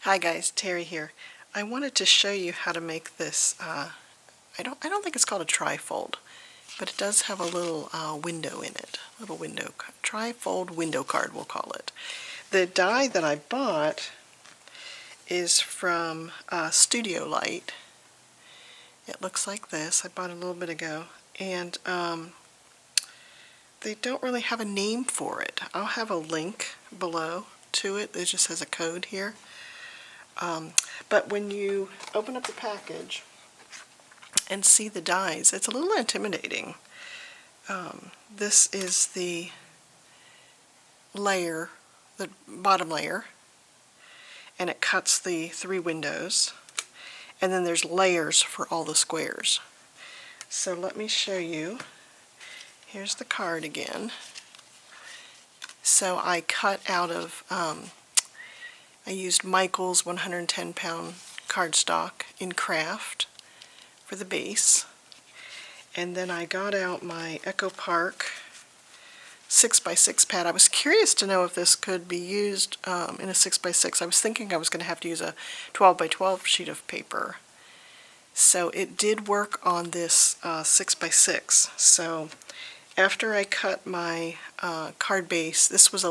Hi guys, Terry here. I wanted to show you how to make this, I don't think it's called a trifold, but it does have a little window in it. Little window, trifold window card we'll call it. The die that I bought is from Studio Light. It looks like this. I bought it a little bit ago, and they don't really have a name for it. I'll have a link below to it. It just has a code here. But when you open up the package and see the dies, it's a little intimidating. This is the layer, the bottom layer, and it cuts the 3 windows, and then there's layers for all the squares. So let me show you. Here's the card again. So I cut out of I used Michael's 110-pound cardstock in craft for the base, and then I got out my Echo Park 6x6 pad. I was curious to know if this could be used in a 6x6. I was thinking I was going to have to use a 12x12 sheet of paper. So it did work on this 6x6. So after I cut my card base, this was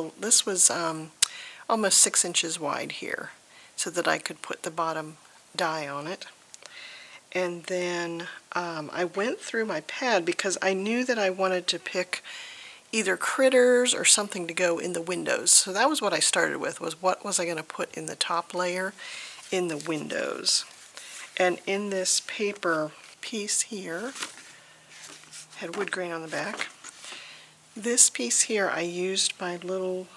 almost 6 inches wide here, so that I could put the bottom die on it. And then I went through my pad because I knew that I wanted to pick either critters or something to go in the windows. So that was what I started with, was what was I going to put in the top layer in the windows. And in this paper piece here, had wood grain on the back. This piece here I used my little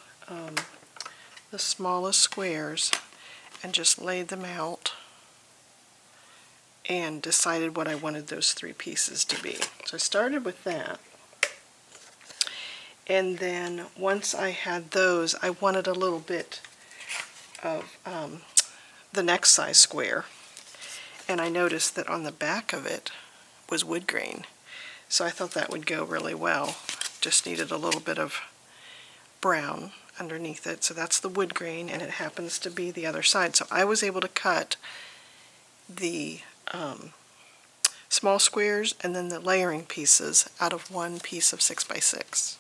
the smallest squares and just laid them out and decided what I wanted those 3 pieces to be. So I started with that, and then once I had those, I wanted a little bit of the next size square, and I noticed that on the back of it was wood grain, so I thought that would go really well. Just needed a little bit of brown underneath it, so that's the wood grain, and it happens to be the other side. So I was able to cut the small squares and then the layering pieces out of one piece of 6x6.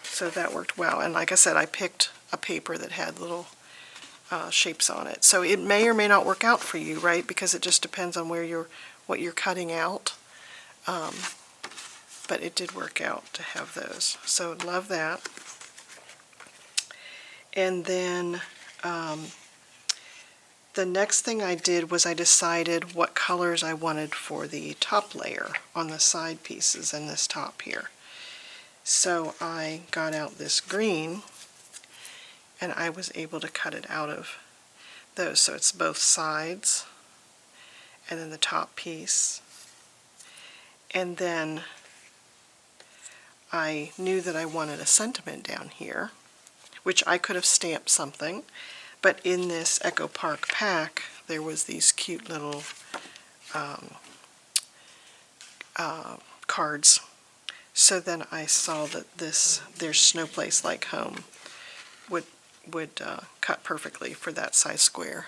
So that worked well, and like I said, I picked a paper that had little shapes on it. So it may or may not work out for you, right? Because it just depends on what you're cutting out. But it did work out to have those. So love that. And then the next thing I did was I decided what colors I wanted for the top layer on the side pieces and this top here. So I got out this green, and I was able to cut it out of those. So it's both sides and then the top piece. And then I knew that I wanted a sentiment down here, which I could have stamped something, but in this Echo Park pack there was these cute little cards. So then I saw that there's Snow Place Like Home would cut perfectly for that size square.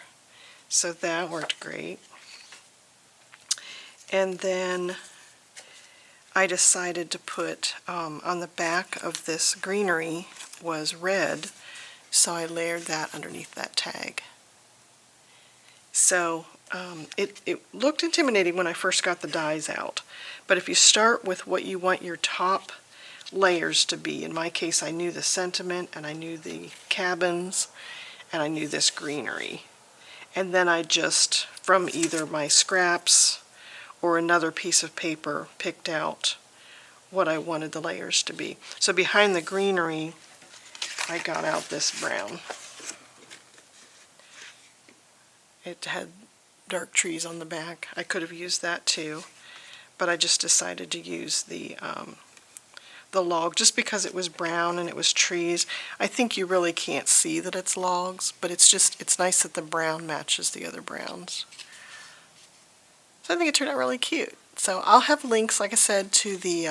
So that worked great. And then I decided to put on the back of this greenery was red, so I layered that underneath that tag. So it looked intimidating when I first got the dies out, but if you start with what you want your top layers to be, in my case I knew the sentiment, and I knew the cabins, and I knew this greenery, and then I just, from either my scraps or another piece of paper, picked out what I wanted the layers to be. So behind the greenery I got out this brown. It had dark trees on the back. I could have used that too, but I just decided to use the log just because it was brown and it was trees. I think you really can't see that it's logs, but it's nice that the brown matches the other browns. So I think it turned out really cute. So I'll have links, like I said, to the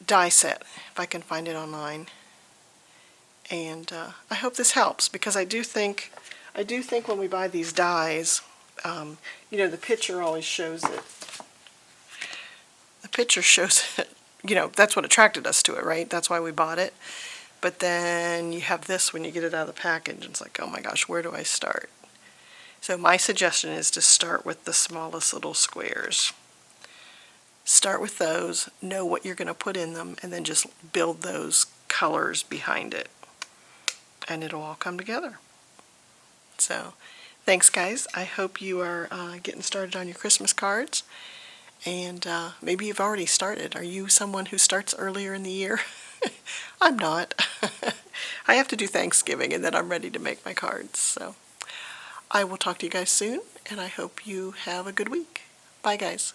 die set, if I can find it online. And I hope this helps, because I do think when we buy these dies, you know, the picture always shows it. The picture shows it, you know, that's what attracted us to it, right? That's why we bought it. But then you have this when you get it out of the package, and it's like, oh my gosh, where do I start? So my suggestion is to start with the smallest little squares. Start with those, know what you're going to put in them, and then just build those colors behind it. And it'll all come together. So, thanks guys. I hope you are getting started on your Christmas cards. And maybe you've already started. Are you someone who starts earlier in the year? I'm not. I have to do Thanksgiving, and then I'm ready to make my cards. So, I will talk to you guys soon, and I hope you have a good week. Bye guys.